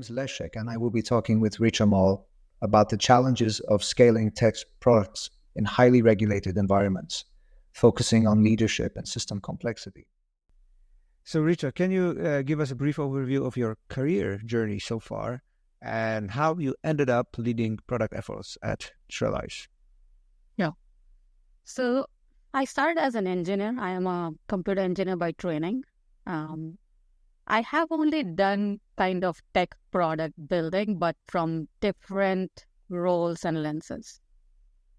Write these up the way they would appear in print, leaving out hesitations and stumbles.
is Leszek, and I will be talking with Reecha Mall about the challenges of scaling tech products in highly regulated environments, focusing on leadership and system complexity. So, Reecha, can you give us a brief overview of your career journey so far and how you ended up leading product efforts at Trellize? Yeah. So I started as an engineer. I am a computer engineer by training. I have only done kind of tech product building, but from different roles and lenses.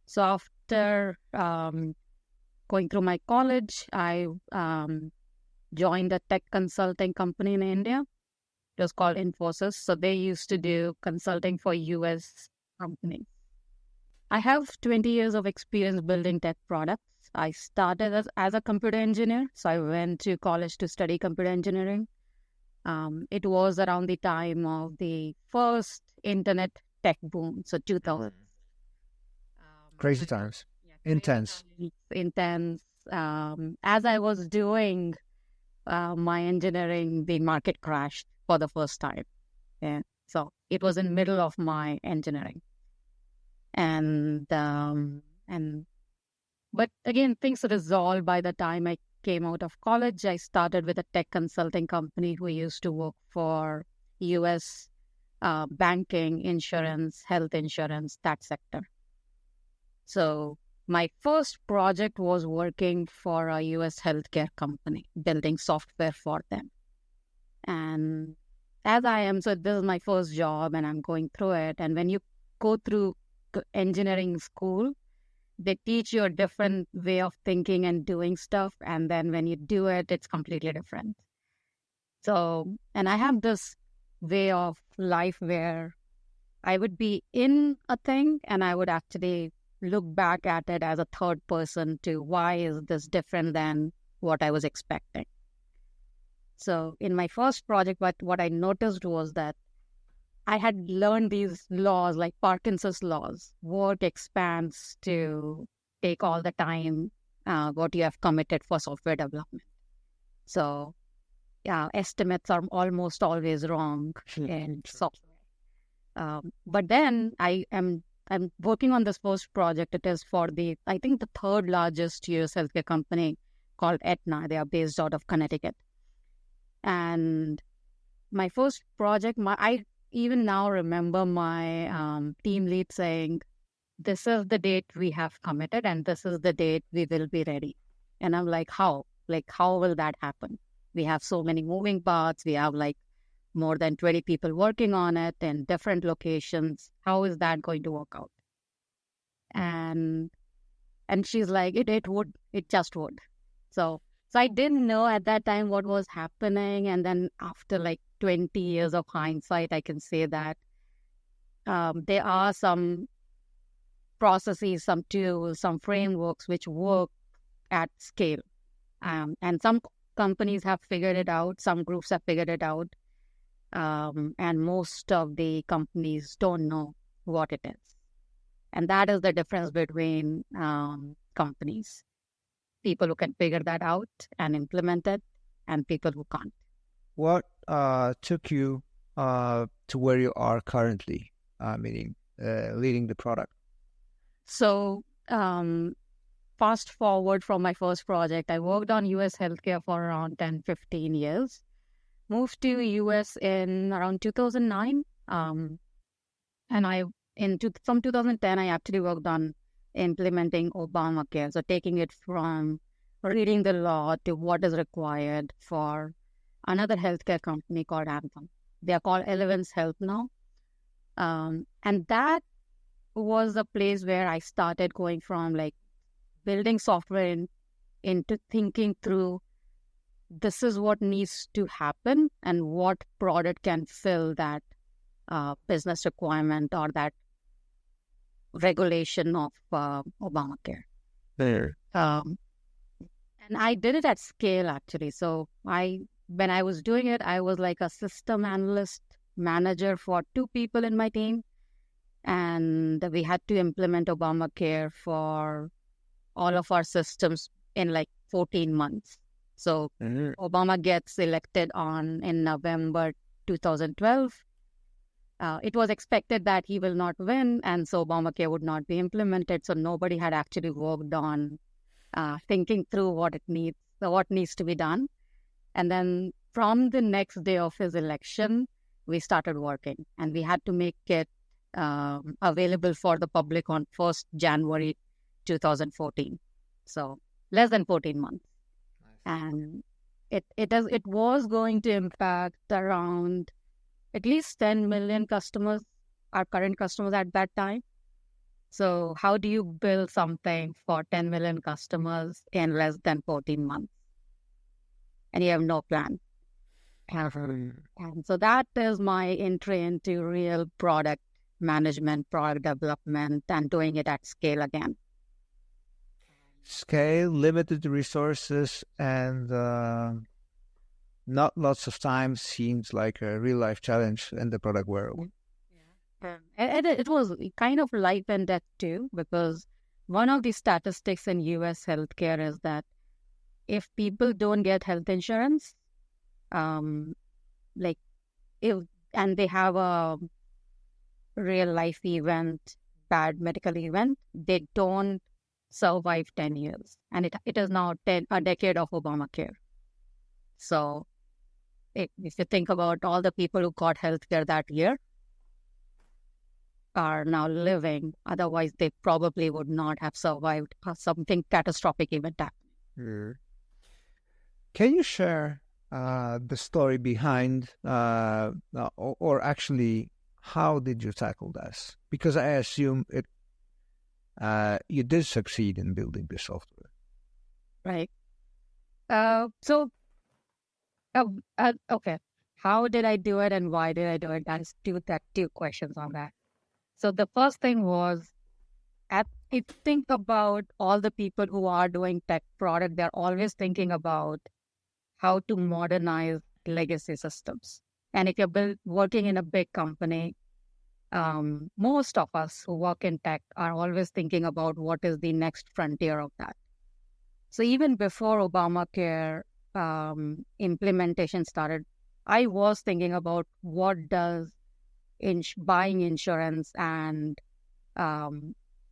So after going through my college, I joined a tech consulting company in India. It was called Infosys. So they used to do consulting for US companies. I have 20 years of experience building tech products. I started as a computer engineer. So I went to college to study computer engineering. It was around the time of the first internet tech boom, so 2000. Crazy times. Yeah, Intense. Intense. As I was doing my engineering, the market crashed for the first time. Yeah, so it was in the middle of my engineering, but again, things resolved by the time I came out of college. I started with a tech consulting company who used to work for US banking, insurance, health insurance, that sector. So my first project was working for a US healthcare company, building software for them. And as I am, so this is my first job and I'm going through it. And when you go through engineering school, they teach you a different way of thinking and doing stuff. And then when you do it, it's completely different. So, and I have this way of life where I would be in a thing and I would actually look back at it as a third person to why is this different than what I was expecting. So in my first project, what I noticed was that I had learned these laws like Parkinson's laws. Work expands to take all the time what you have committed for software development. So, yeah, estimates are almost always wrong in software. But then I'm working on this first project. It is for I think the third largest US healthcare company called Aetna. They are based out of Connecticut. And my first project, I even now remember my team lead saying, this is the date we have committed and this is the date we will be ready. And I'm like, how? Like, how will that happen? We have so many moving parts. We have like more than 20 people working on it in different locations. How is that going to work out? And she's like, it just would. So I didn't know at that time what was happening. And then after like 20 years of hindsight, I can say that there are some processes, some tools, some frameworks which work at scale. And some companies have figured it out. Some groups have figured it out. And most of the companies don't know what it is. And that is the difference between companies. People who can figure that out and implement it, and people who can't. What took you to where you are currently, meaning leading the product? So, fast forward from my first project, I worked on US healthcare for around 10, 15 years. Moved to US in around 2009. And from 2010, I actually worked on implementing Obamacare. So taking it from reading the law to what is required for another healthcare company called Anthem. They are called Elevance Health now. And that was a place where I started going from like building software into thinking through this is what needs to happen and what product can fill that business requirement or that regulation of Obamacare. There. And I did it at scale actually. So when I was doing it, I was like a system analyst manager for 2 people in my team. And we had to implement Obamacare for all of our systems in like 14 months. So Obama gets elected in November 2012. It was expected that he will not win, and so Obamacare would not be implemented. So nobody had actually worked on thinking through what needs to be done. And then from the next day of his election, we started working, and we had to make it available for the public on 1st January 2014. So less than 14 months. Nice. And it was going to impact around at least 10 million customers, our current customers at that time. So how do you build something for 10 million customers in less than 14 months? And you have no plan. And so that is my entry into real product management, product development, and doing it at scale again. Scale, limited resources, and not lots of time seems like a real life challenge in the product world. And it was kind of life and death too, because one of the statistics in US healthcare is that if people don't get health insurance, and they have a real life event, bad medical event, they don't survive 10 years. And it is now a decade of Obamacare. So if you think about all the people who got healthcare that year are now living, otherwise they probably would not have survived something catastrophic event happening. Can you share the story behind, or actually, how did you tackle this? Because I assume you did succeed in building the software. Right. Okay. How did I do it and why did I do it? That's two questions on that. So the first thing was, if you think about all the people who are doing tech product, they're always thinking about how to modernize legacy systems. And if you're working in a big company, most of us who work in tech are always thinking about what is the next frontier of that. So even before Obamacare implementation started, I was thinking about what does buying insurance and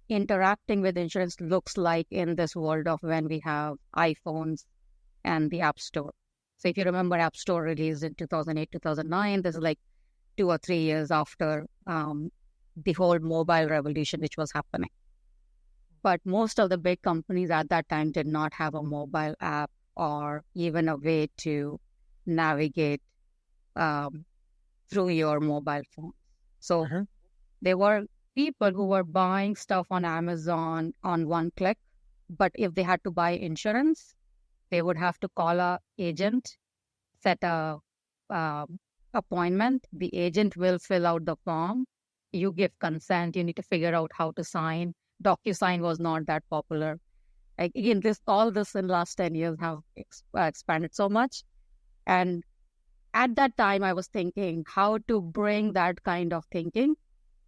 interacting with insurance looks like in this world of when we have iPhones and the App Store. So if you remember, App Store released in 2008, 2009. This is like 2 or 3 years after the whole mobile revolution which was happening. But most of the big companies at that time did not have a mobile app or even a way to navigate through your mobile phone. So there were people who were buying stuff on Amazon on one click, but if they had to buy insurance, they would have to call an agent, set a appointment. The agent will fill out the form. You give consent. You need to figure out how to sign. DocuSign was not that popular. Again, all this in the last 10 years have expanded so much. And at that time, I was thinking how to bring that kind of thinking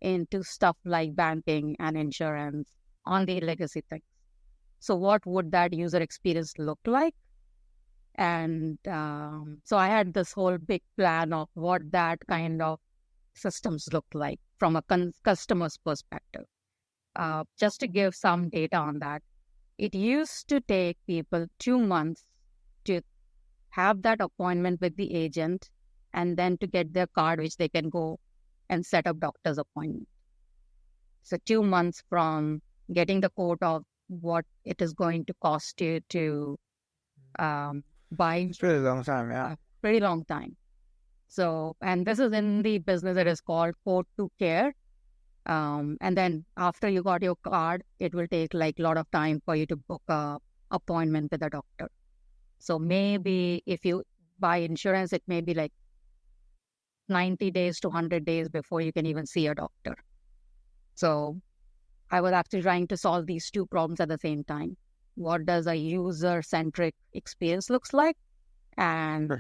into stuff like banking and insurance on the legacy things. So what would that user experience look like? And so I had this whole big plan of what that kind of systems look like from a customer's perspective. Just to give some data on that, it used to take people 2 months to have that appointment with the agent and then to get their card, which they can go and set up doctor's appointment. So 2 months from getting the quote of what it is going to cost you to buy. It's a really long time, yeah. Pretty long time. So, and this is in the business that is called quote to care. And then after you got your card, it will take like a lot of time for you to book a appointment with a doctor. So maybe if you buy insurance, it may be like 90 days to 100 days before you can even see a doctor. So I was actually trying to solve these two problems at the same time. What does a user-centric experience looks like? And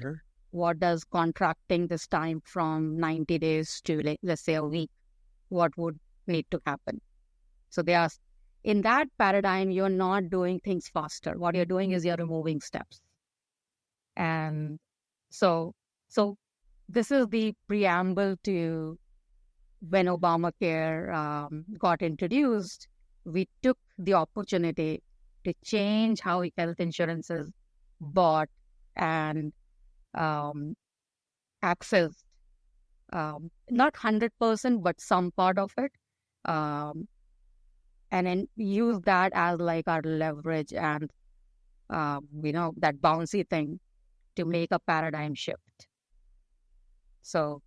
what does contracting this time from 90 days to, let's say, a week, what would need to happen? So in that paradigm, you're not doing things faster. What you're doing is you're removing steps. And so this is the preamble to when Obamacare got introduced, we took the opportunity to change how health insurance is bought and accessed. Not 100%, but some part of it. And then use that as like our leverage and, that bouncy thing to make a paradigm shift. So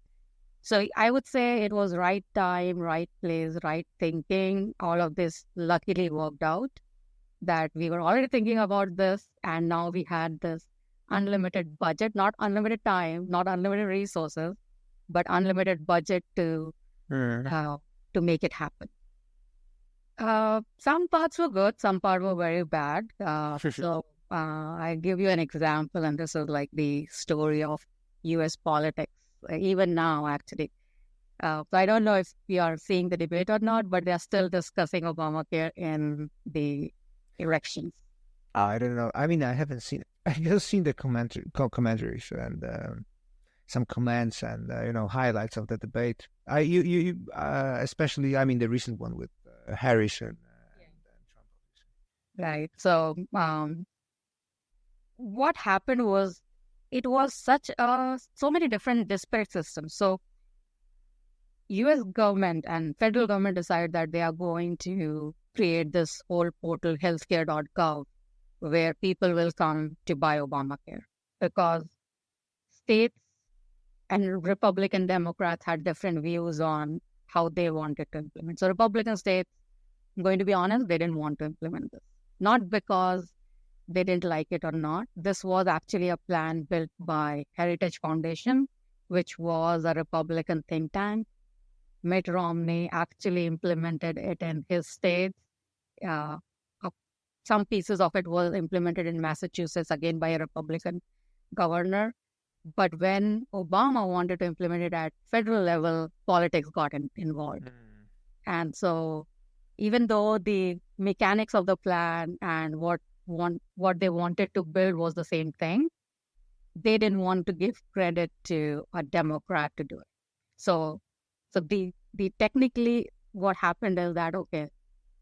I would say it was right time, right place, right thinking. All of this luckily worked out, that we were already thinking about this, and now we had this unlimited budget, not unlimited time, not unlimited resources, but unlimited budget to make it happen. Some parts were good, some parts were very bad. So I give you an example, and this is like the story of U.S. politics, even now, actually. So I don't know if we are seeing the debate or not, but they're still discussing Obamacare in the elections. I don't know. I mean, I haven't seen it. I just seen the commentaries and some comments and highlights of the debate. You especially, I mean, the recent one with Harris and Trump. Right. So what happened was, it was so many different disparate systems. So U.S. government and federal government decided that they are going to create this whole portal, healthcare.gov, where people will come to buy Obamacare, because states and Republican Democrats had different views on how they wanted to implement. So Republican states, I'm going to be honest, they didn't want to implement this. Not because they didn't like it or not. This was actually a plan built by Heritage Foundation, which was a Republican think tank. Mitt Romney actually implemented it in his states. Some pieces of it was implemented in Massachusetts, again by a Republican governor. But when Obama wanted to implement it at federal level, politics got involved. And so even though the mechanics of the plan and what they wanted to build was the same thing, they didn't want to give credit to a Democrat to do it. So the technically what happened is that, okay,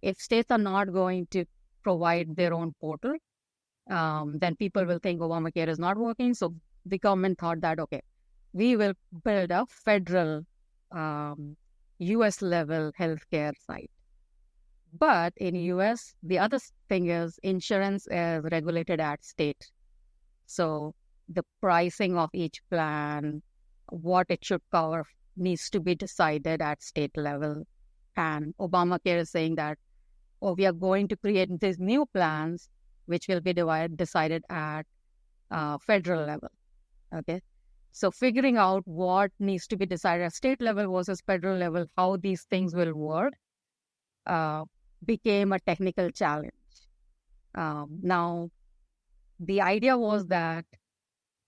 if states are not going to provide their own portal, then people will think Obamacare is not working. So the government thought that, okay, we will build a federal U.S. level healthcare site. But in U.S., the other thing is insurance is regulated at state. So the pricing of each plan, what it should cover, needs to be decided at state level. And Obamacare is saying that, we are going to create these new plans, which will be decided at federal level. Okay. So figuring out what needs to be decided at state level versus federal level, how these things will work, became a technical challenge. Now, the idea was that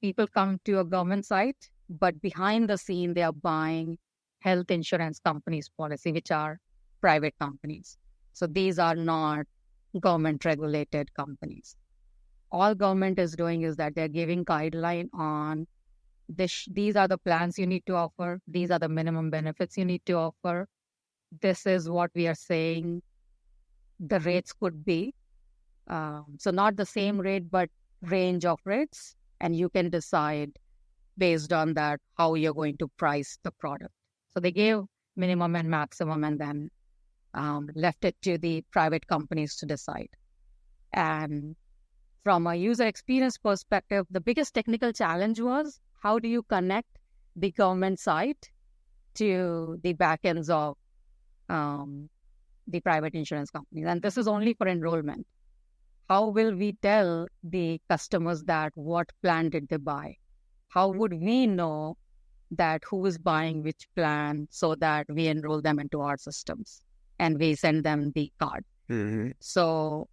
people come to a government site, but behind the scene, they are buying health insurance companies' policy, which are private companies. So these are not government-regulated companies. All government is doing is that they're giving guideline on this. These are the plans you need to offer. These are the minimum benefits you need to offer. This is what we are saying the rates could be. So not the same rate, but range of rates. And you can decide based on that how you're going to price the product. So they gave minimum and maximum and then left it to the private companies to decide. And from a user experience perspective, the biggest technical challenge was, how do you connect the government site to the backends of the private insurance companies? And this is only for enrollment. How will we tell the customers that what plan did they buy? How would we know that who is buying which plan so that we enroll them into our systems and we send them the card? Mm-hmm. So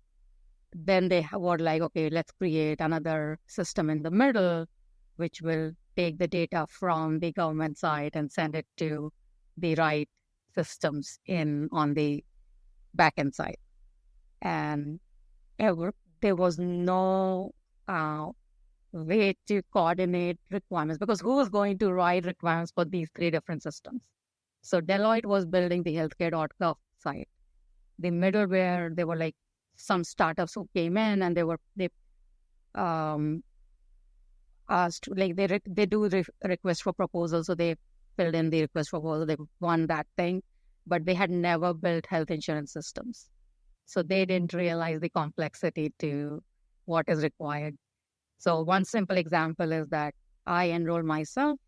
then they were like, okay, let's create another system in the middle, which will take the data from the government side and send it to the right systems on the backend side. And there was no way to coordinate requirements, because who was going to write requirements for these three different systems? So Deloitte was building the healthcare.gov site. The middleware, they were like some startups who came in and they asked, like they do request for proposal. So they filled in the request for proposal, they won that thing, but they had never built health insurance systems. So they didn't realize the complexity to what is required. So one simple example is that I enroll myself,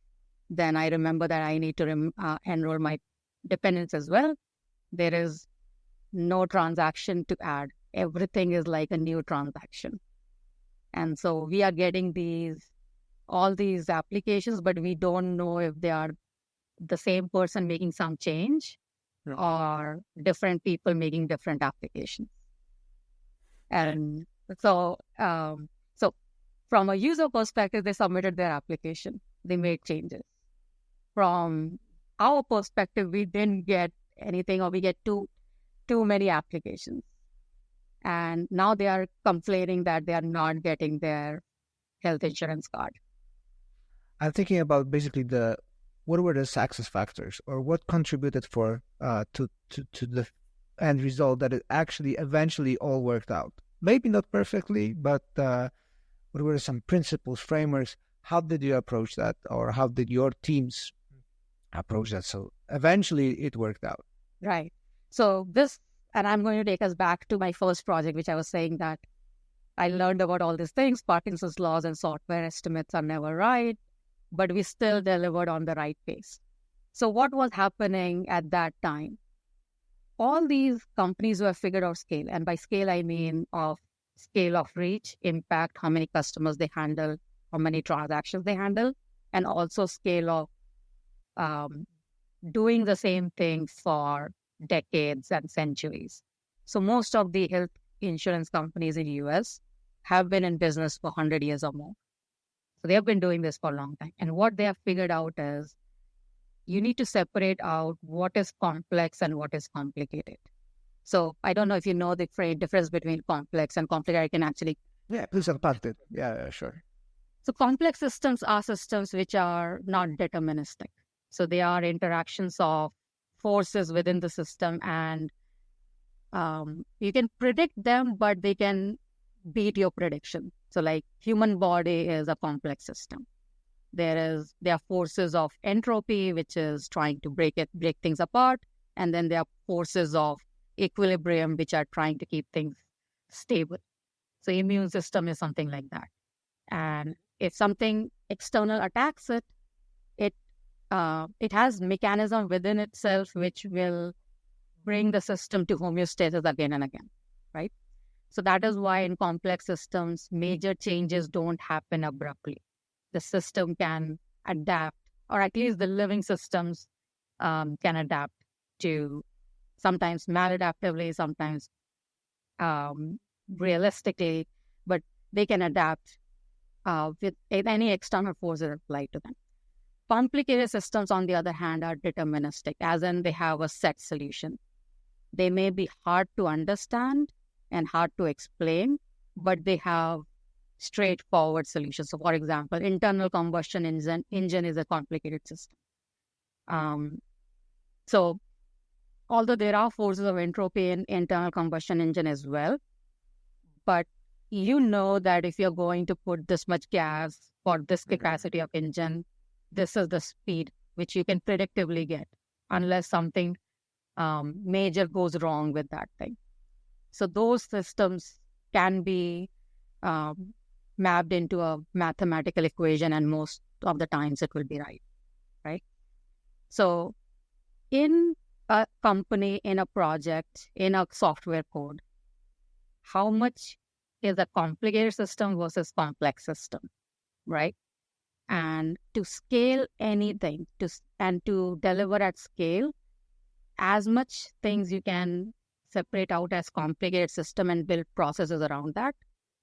then I remember that I need to enroll my dependents as well. There is no transaction to add. Everything is like a new transaction. And so we are getting all these applications, but we don't know if they are the same person making some change or different people making different applications. And so from a user perspective, they submitted their application. They made changes. From our perspective, we didn't get anything, or we get too many applications. And now they are complaining that they are not getting their health insurance card. I'm thinking about basically what were the success factors, or what contributed to the end result that it actually eventually all worked out. Maybe not perfectly, but what were some principles, frameworks? How did you approach that, or how did your teams approach that? So eventually it worked out. Right. So and I'm going to take us back to my first project, which I was saying that I learned about all these things. Parkinson's laws and software estimates are never right, but we still delivered on the right pace. So what was happening at that time? All these companies were figured out scale. And by scale, I mean of scale of reach, impact, how many customers they handle, how many transactions they handle, and also scale of doing the same thing for decades and centuries. So most of the health insurance companies in the US have been in business for 100 years or more. So they have been doing this for a long time. And what they have figured out is you need to separate out what is complex and what is complicated. So I don't know if you know the difference between complex and complicated. I can actually... Yeah, please unpack it. Yeah, sure. So complex systems are systems which are not deterministic. So they are interactions of forces within the system, and you can predict them, but they can beat your prediction. So like human body is a complex system. There are forces of entropy, which is trying to break things apart. And then there are forces of equilibrium, which are trying to keep things stable. So immune system is something like that. And if something external attacks it, it has mechanism within itself which will bring the system to homeostasis again and again, right? So that is why in complex systems, major changes don't happen abruptly. The system can adapt, or at least the living systems can adapt to, sometimes maladaptively, sometimes realistically, but they can adapt with any external force that apply to them. Complicated systems, on the other hand, are deterministic, as in they have a set solution. They may be hard to understand and hard to explain, but they have straightforward solutions. So, for example, internal combustion engine is a complicated system. So, although there are forces of entropy in internal combustion engine as well, but you know that if you're going to put this much gas for this capacity of engine, this is the speed which you can predictably get, unless something major goes wrong with that thing. So those systems can be mapped into a mathematical equation, and most of the times it will be right? So in a company, in a project, in a software code, how much is a complicated system versus complex system, right? And to scale anything, and to deliver at scale, as much things you can separate out as complicated system and build processes around that,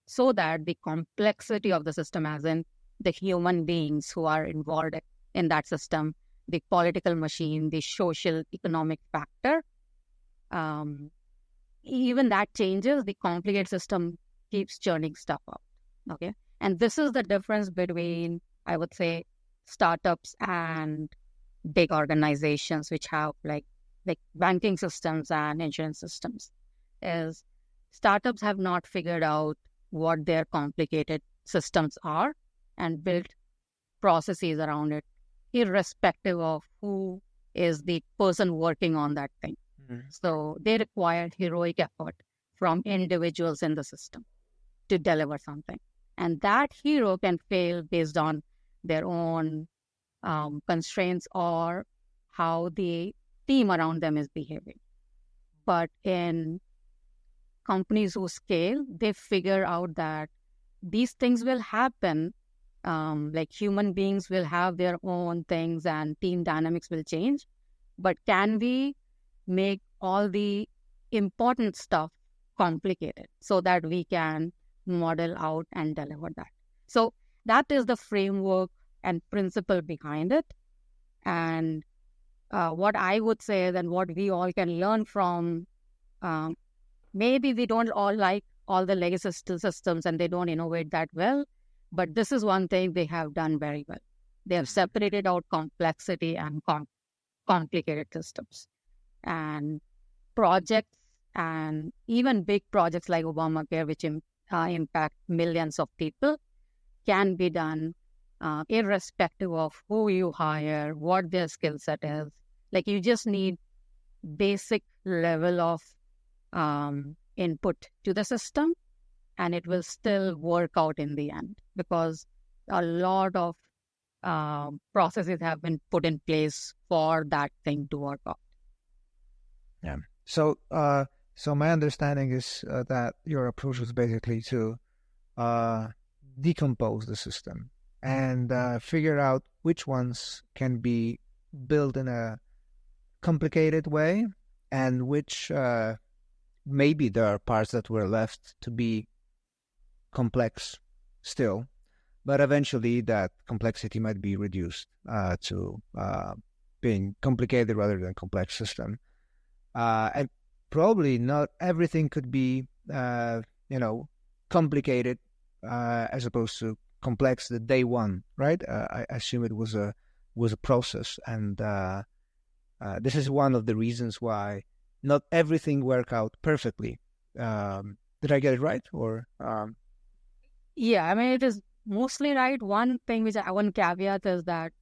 so that the complexity of the system, as in the human beings who are involved in that system, the political machine, the social economic factor, even that changes, the complicated system keeps churning stuff out. Okay. And this is the difference between, I would say, startups and big organizations which have like banking systems and insurance systems, is startups have not figured out what their complicated systems are and built processes around it, irrespective of who is the person working on that thing. So they require heroic effort from individuals in the system to deliver something. And that hero can fail based on their own constraints or how the team around them is behaving. But in companies who scale, they figure out that these things will happen. Like human beings will have their own things and team dynamics will change. But can we make all the important stuff complicated so that we can model out and deliver that? So that is the framework and principle behind it. And what I would say then what we all can learn from, maybe we don't all like all the legacy systems and they don't innovate that well, but this is one thing they have done very well. They have separated out complexity and complicated systems. And projects and even big projects like Obamacare, which impact millions of people, can be done irrespective of who you hire, what their skill set is. Like you just need basic level of input to the system and it will still work out in the end because a lot of processes have been put in place for that thing to work out. Yeah. So my understanding is that your approach was basically to decompose the system and figure out which ones can be built in a complicated way and which maybe there are parts that were left to be complex still, but eventually that complexity might be reduced to being complicated rather than complex system. And probably not everything could be, complicated as opposed to complex the day one, right? I assume it was a process, and this is one of the reasons why not everything worked out perfectly. Did I get it right, or? Yeah, I mean it is mostly right. One thing which I want to caveat is that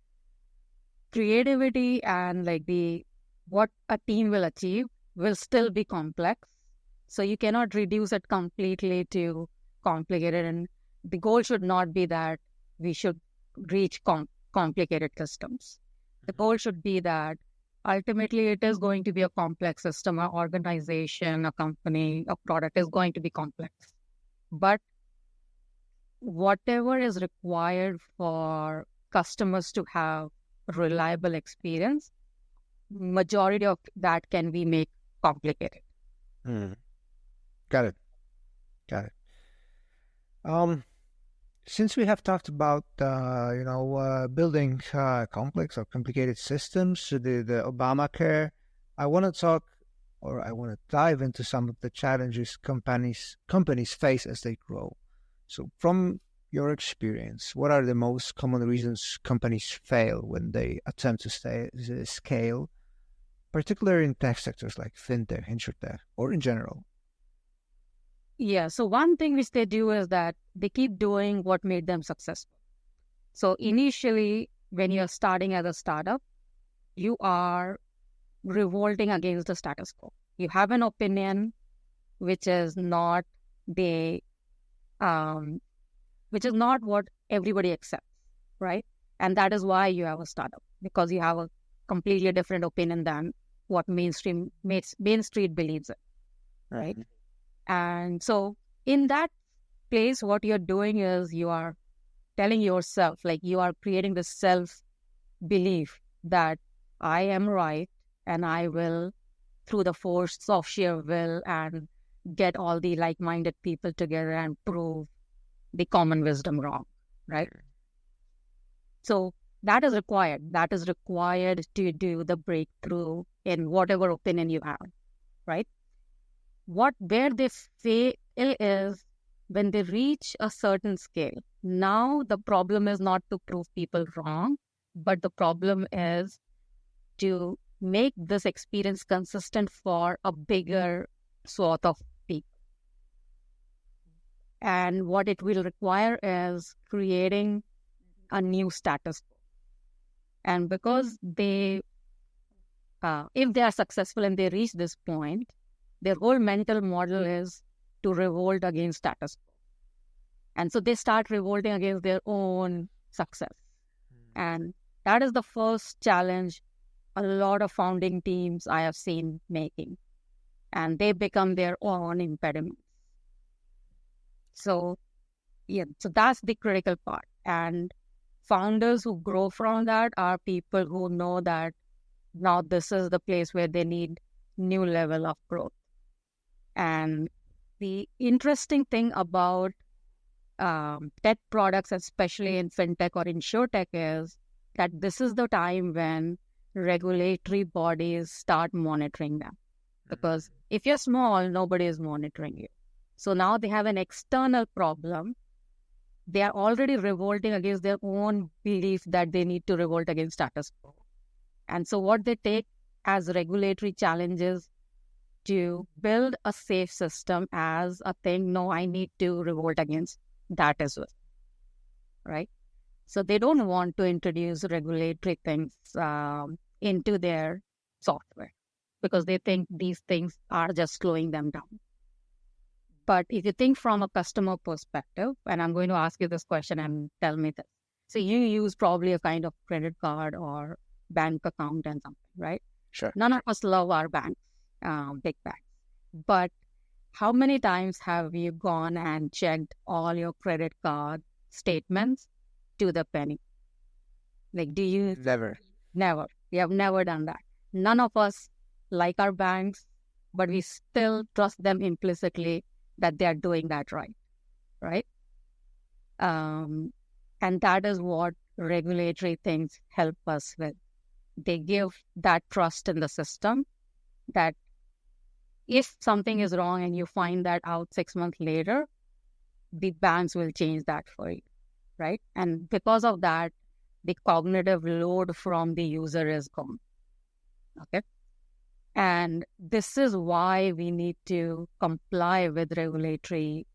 creativity and like what a team will achieve will still be complex. So you cannot reduce it completely to complicated. And the goal should not be that we should reach complicated systems. The goal should be that ultimately it is going to be a complex system, an organization, a company, a product is going to be complex. But whatever is required for customers to have a reliable experience, majority of that can be made complicated. Got it. Since we have talked about building complex or complicated systems, the Obamacare, I want to dive into some of the challenges companies face as they grow. So from your experience, what are the most common reasons companies fail when they attempt to scale, particularly in tech sectors like Fintech, InsurTech, or in general? Yeah, so one thing which they do is that they keep doing what made them successful. So initially, when you're starting as a startup, you are revolting against the status quo. You have an opinion which is not what everybody accepts, right? And that is why you have a startup, because you have a completely different opinion than what Main Street believes in, right? And so in that place, what you're doing is you are telling yourself, like you are creating this self-belief that I am right and I will, through the force of sheer will, and get all the like-minded people together and prove the common wisdom wrong, right? So that is required. That is required to do the breakthrough in whatever opinion you have, right? Where they fail is when they reach a certain scale. Now the problem is not to prove people wrong, but the problem is to make this experience consistent for a bigger swath of people. And what it will require is creating a new status quo. And because if they are successful and they reach this point, their whole mental model is to revolt against status quo. And so they start revolting against their own success. And that is the first challenge a lot of founding teams I have seen making. And they become their own impediments. So that's the critical part. And founders who grow from that are people who know that now this is the place where they need new level of growth. And the interesting thing about tech products, especially in fintech or insurtech, is that this is the time when regulatory bodies start monitoring them. Because if you're small, nobody is monitoring you. So now they have an external problem. They are already revolting against their own belief that they need to revolt against status quo. And so what they take as regulatory challenges to build a safe system as a thing, no, I need to revolt against that as well, right? So they don't want to introduce regulatory things into their software because they think these things are just slowing them down. But if you think from a customer perspective, and I'm going to ask you this question and tell me this. So you use probably a kind of credit card or bank account and something, right? Sure. None of us love our banks, big banks. But how many times have you gone and checked all your credit card statements to the penny? Like, do you? Never. Never. We have never done that. None of us like our banks, but we still trust them implicitly that they are doing that right? And that is what regulatory things help us with. They give that trust in the system that if something is wrong and you find that out 6 months later, the banks will change that for you, right? And because of that, the cognitive load from the user is gone, okay? And this is why we need to comply with regulatory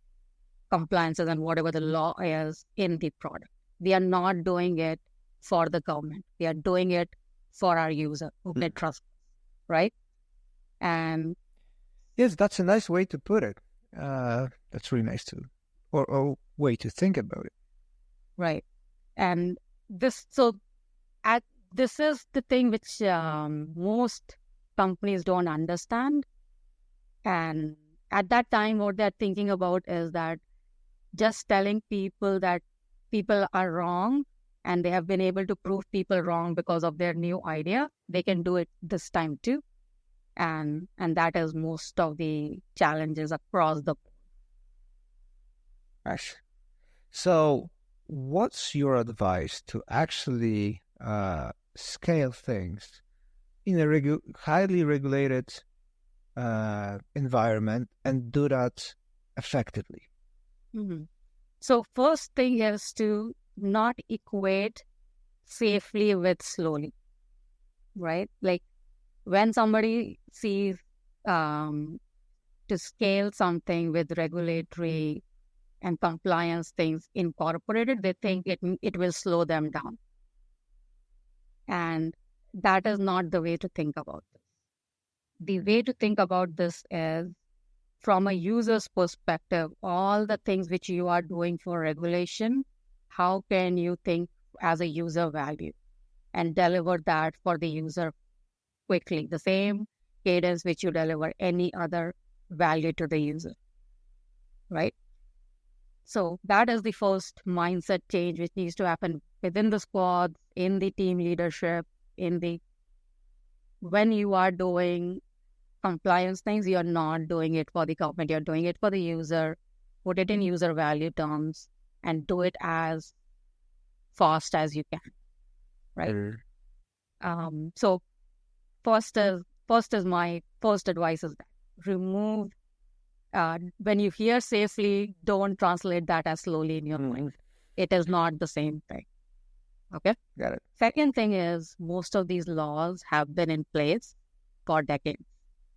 compliances and whatever the law is in the product. We are not doing it for the government. We are doing it for our user who can trust us, right? And yes, that's a nice way to put it. That's really nice to, or way to think about it. Right. And this is the thing which most companies don't understand. And at that time, what they're thinking about is that just telling people that people are wrong and they have been able to prove people wrong because of their new idea, they can do it this time too. And that is most of the challenges across the board. Gosh. So what's your advice to actually scale things in a highly regulated environment and do that effectively? Mm-hmm. So first thing is to not equate safely with slowly, right? Like when somebody sees to scale something with regulatory and compliance things incorporated, they think it will slow them down. And that is not the way to think about this. The way to think about this is from a user's perspective, all the things which you are doing for regulation, how can you think as a user value and deliver that for the user quickly, the same cadence which you deliver any other value to the user, right? So that is the first mindset change which needs to happen within the squad, in the team leadership, when you are doing compliance things, you're not doing it for the government, you're doing it for the user. Put it in user value terms and do it as fast as you can, right? So first is my first advice is that remove, when you hear safely, don't translate that as slowly in your mind. It is not the same thing. Okay. Got it. Second thing is most of these laws have been in place for decades,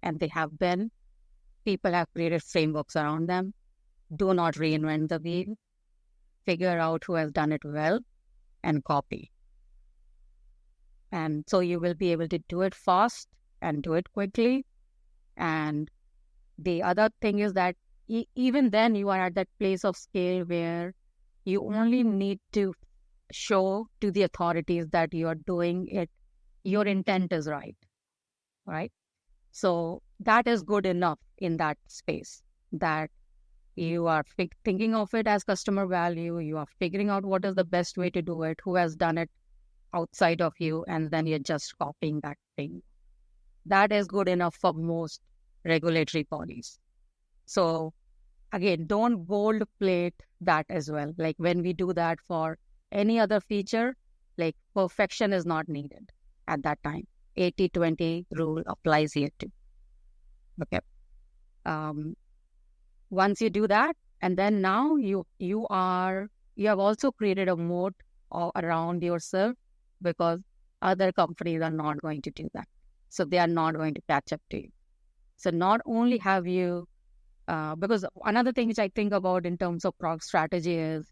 and people have created frameworks around them. Do not reinvent the wheel. Figure out who has done it well and copy. And so you will be able to do it fast and do it quickly. And the other thing is that even then you are at that place of scale where you only need to show to the authorities that you are doing it, your intent is right. So that is good enough in that space, that you are thinking of it as customer value, you are figuring out what is the best way to do it, who has done it outside of you, and then you're just copying that thing. That is good enough for most regulatory bodies. So again, don't gold plate that as well. Like when we do that for any other feature, like perfection is not needed at that time. 80-20 rule applies here too. Okay. Once you do that, and then now you have also created a moat around yourself, because other companies are not going to do that. So they are not going to catch up to you. So not only have you, because another thing which I think about in terms of product strategy is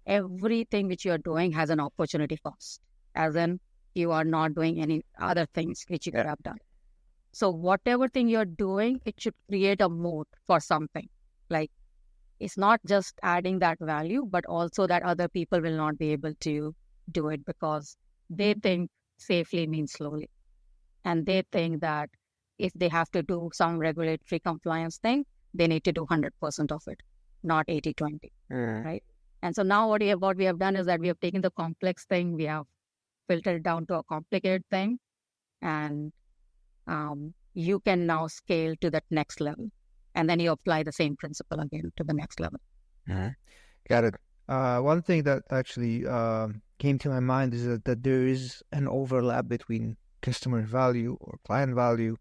everything which you are doing has an opportunity cost, as in you are not doing any other things which you could have done. So whatever thing you're doing, it should create a moat for something. Like it's not just adding that value, but also that other people will not be able to do it because they think safely means slowly. And they think that if they have to do some regulatory compliance thing, they need to do 100% of it, not 80-20, right? And so now what we have done is that we have taken the complex thing, we have filtered it down to a complicated thing, and you can now scale to that next level. And then you apply the same principle again to the next level. Got it. One thing that actually came to my mind is that there is an overlap between customer value or client value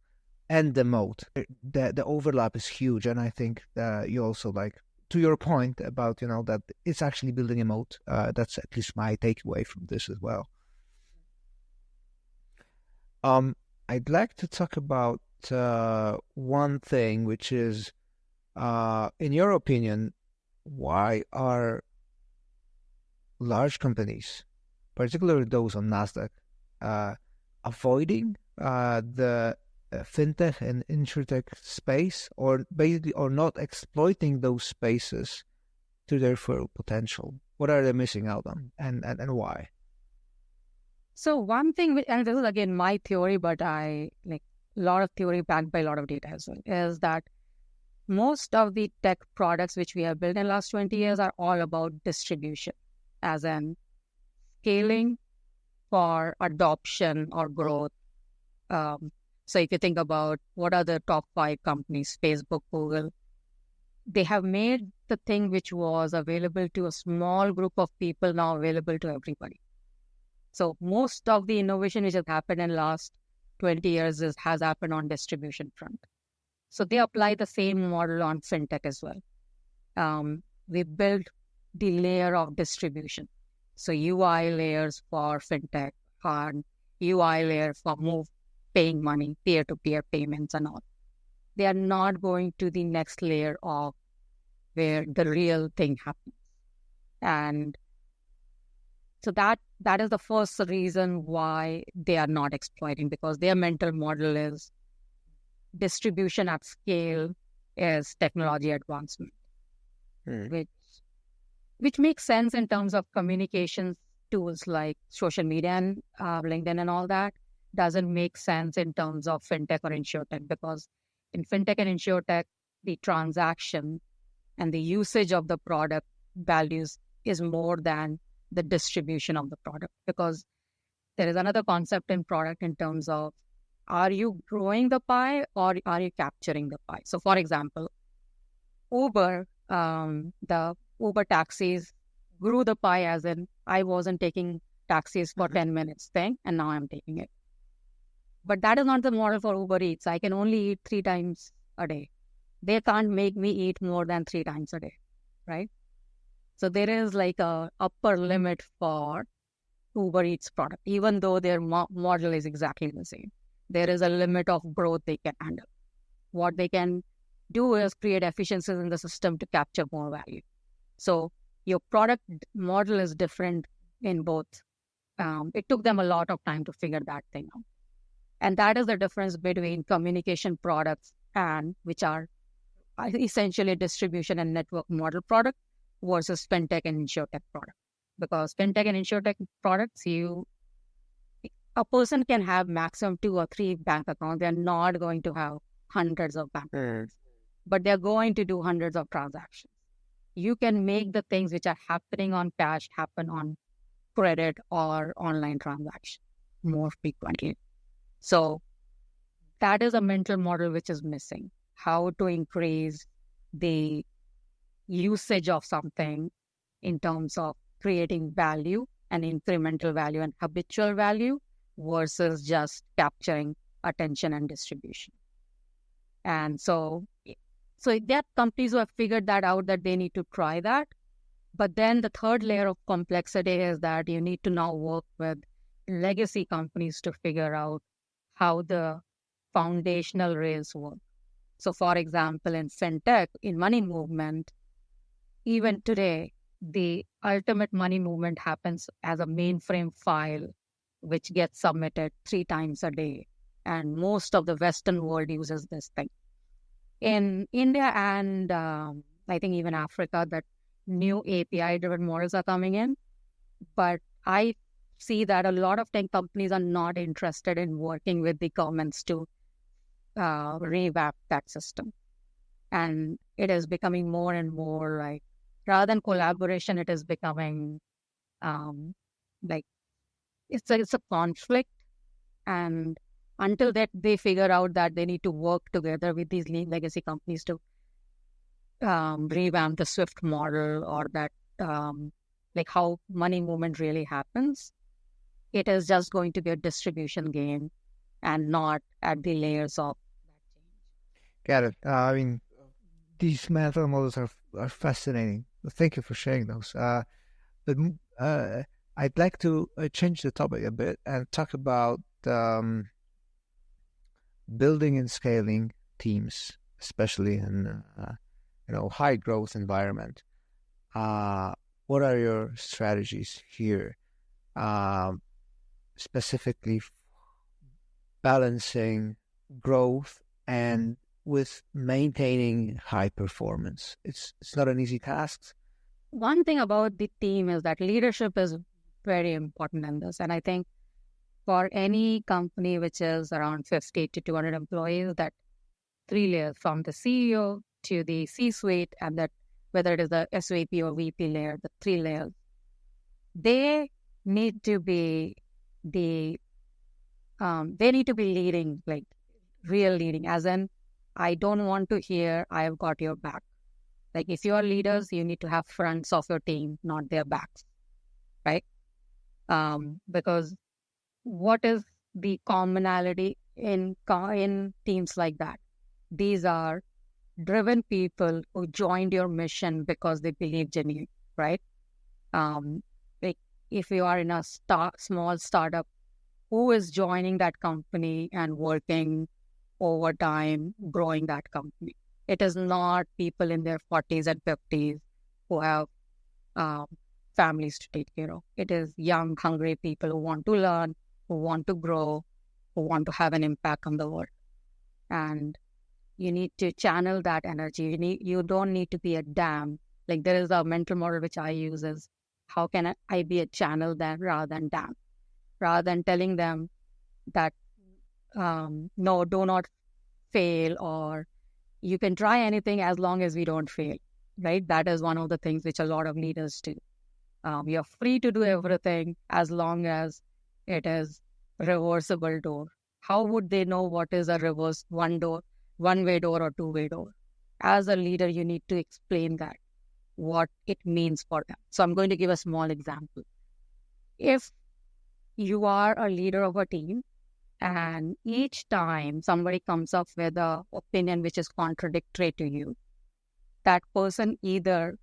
and the moat. The overlap is huge, and I think you also, like, to your point about that it's actually building a moat. That's at least my takeaway from this as well. I'd like to talk about one thing, which is, in your opinion, why are large companies, particularly those on NASDAQ, avoiding the fintech and insurtech space, or basically, or not exploiting those spaces to their full potential? What are they missing out on, and why? So one thing, and this is again my theory, but I like a lot of theory backed by a lot of data as well, is that most of the tech products which we have built in the last 20 years are all about distribution, as in scaling for adoption or growth. So if you think about what are the top 5 companies, Facebook, Google, they have made the thing which was available to a small group of people now available to everybody. So most of the innovation which has happened in the last 20 years has happened on distribution front. So they apply the same model on fintech as well. We built the layer of distribution. So UI layers for fintech, and UI layer for paying money, peer-to-peer payments and all. They are not going to the next layer of where the real thing happens. And so that is the first reason why they are not exploiting, because their mental model is distribution at scale is technology advancement, which makes sense in terms of communications tools like social media and LinkedIn and all that. Doesn't make sense in terms of fintech or insurtech, because in fintech and insurtech, the transaction and the usage of the product values is more than the distribution of the product, because there is another concept in product in terms of, are you growing the pie or are you capturing the pie? So for example, Uber, the Uber taxis grew the pie, as in I wasn't taking taxis for 10 minutes thing, and now I'm taking it. But that is not the model for Uber Eats. I can only eat 3 times a day. They can't make me eat more than 3 times a day, right? So there is like a upper limit for Uber Eats product, even though their model is exactly the same. There is a limit of growth they can handle. What they can do is create efficiencies in the system to capture more value. So your product model is different in both. It took them a lot of time to figure that thing out. And that is the difference between communication products and which are essentially distribution and network model product versus fintech and insurtech product. Because fintech and insurtech products, a person can have maximum 2 or 3 bank accounts. They're not going to have hundreds of bank accounts, but they're going to do hundreds of transactions. You can make the things which are happening on cash happen on credit or online transaction more frequently. So that is a mental model which is missing. How to increase the usage of something in terms of creating value and incremental value and habitual value versus just capturing attention and distribution. And so there are companies who have figured that out, that they need to try that. But then the third layer of complexity is that you need to now work with legacy companies to figure out how the foundational rails work. So for example, in Fintech, in money movement, even today, the ultimate money movement happens as a mainframe file, which gets submitted 3 times a day. And most of the Western world uses this thing. In India and I think even Africa, that new API-driven models are coming in. But I see that a lot of tech companies are not interested in working with the governments to revamp that system. And it is becoming more and more like, rather than collaboration, it is becoming like it's a conflict. And until that they figure out that they need to work together with these legacy companies to revamp the SWIFT model, or that like how money movement really happens, it is just going to be a distribution game and not at the layers of that change. Got it. I mean, these mental models are fascinating. Thank you for sharing those. But I'd like to change the topic a bit and talk about building and scaling teams, especially in high growth environment. What are your strategies here, specifically balancing growth and with maintaining high performance? It's not an easy task. One thing about the team is that leadership is very important in this. And I think for any company which is around 50 to 200 employees, that 3 layers from the CEO to the C-suite, and that whether it is the SVP or VP layer, the 3 layers, they need to be leading, like real leading, as in, I don't want to hear, I've got your back. Like if you are leaders, you need to have fronts of your team, not their backs, right? Because what is the commonality in teams like that? These are driven people who joined your mission because they believed in you, right? Like if you are in a small startup, who is joining that company and working overtime, growing that company? It is not people in their 40s and 50s who have families to take care of. It is young, hungry people who want to learn, who want to grow, who want to have an impact on the world. And you need to channel that energy. You don't need to be a dam. Like there is a mental model which I use is, how can I be a channel then rather than dam? Rather than telling them that, no, do not fail, or you can try anything as long as we don't fail, right? That is one of the things which a lot of leaders do. You're free to do everything as long as it is reversible door. How would they know what is a reverse one-way door or two-way door? As a leader, you need to explain that, what it means for them. So I'm going to give a small example. If you are a leader of a team, and each time somebody comes up with an opinion which is contradictory to you, that person either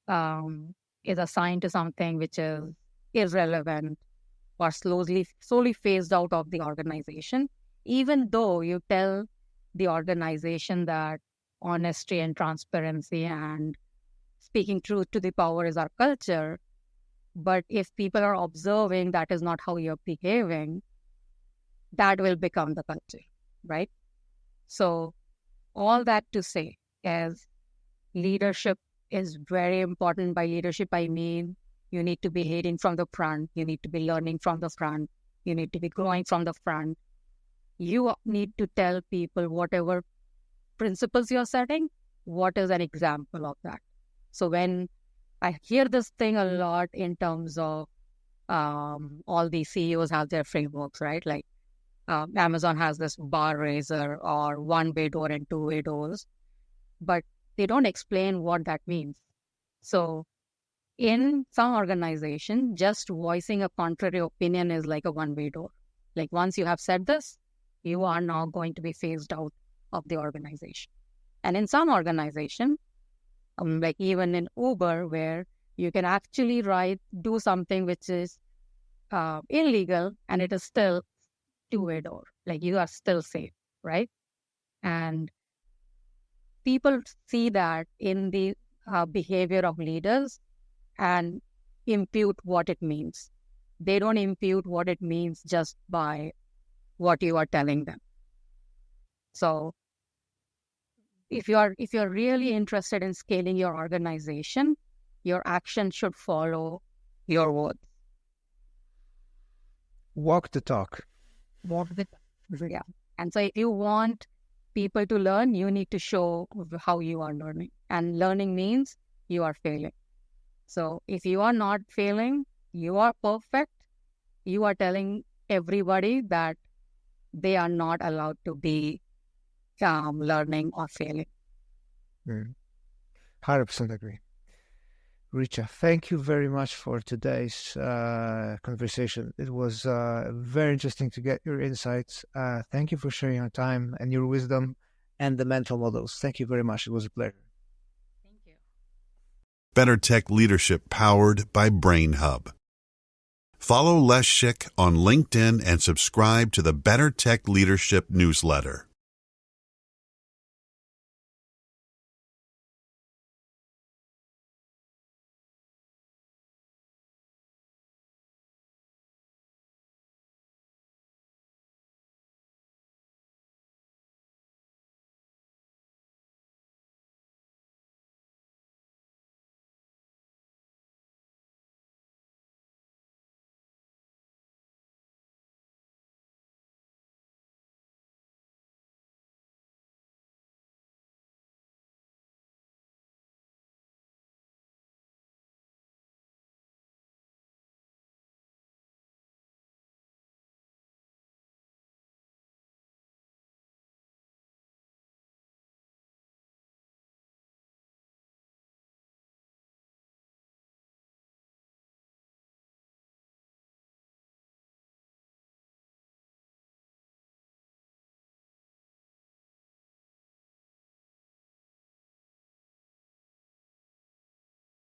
is assigned to something which is irrelevant or slowly phased out of the organization, even though you tell the organization that honesty and transparency and speaking truth to the power is our culture. But if people are observing that is not how you're behaving, that will become the culture, right? So all that to say is leadership is very important. By leadership, I mean you need to be leading from the front. You need to be learning from the front. You need to be growing from the front. You need to tell people whatever principles you're setting, what is an example of that. So when I hear this thing a lot in terms of all the CEOs have their frameworks, right? Like Amazon has this bar raiser or one-way door and two-way doors, but they don't explain what that means. So in some organization, just voicing a contrary opinion is like a one-way door. Like once you have said this, you are now going to be phased out of the organization. And in some organization, like even in Uber, where you can actually do something which is illegal and it is still two-way door, like you are still safe, right? And people see that in the behavior of leaders and impute what it means. They don't impute what it means just by what you are telling them. So if you're really interested in scaling your organization, your action should follow your words. Walk the talk. Yeah. And so if you want people to learn, you need to show how you are learning. And learning means you are failing. So if you are not failing, you are perfect. You are telling everybody that they are not allowed to be learning or failing. 100% agree. Reecha, thank you very much for today's conversation. It was very interesting to get your insights. Thank you for sharing your time and your wisdom and the mental models. Thank you very much. It was a pleasure. Thank you. Better Tech Leadership powered by Brainhub. Follow Leszek on LinkedIn and subscribe to the Better Tech Leadership newsletter.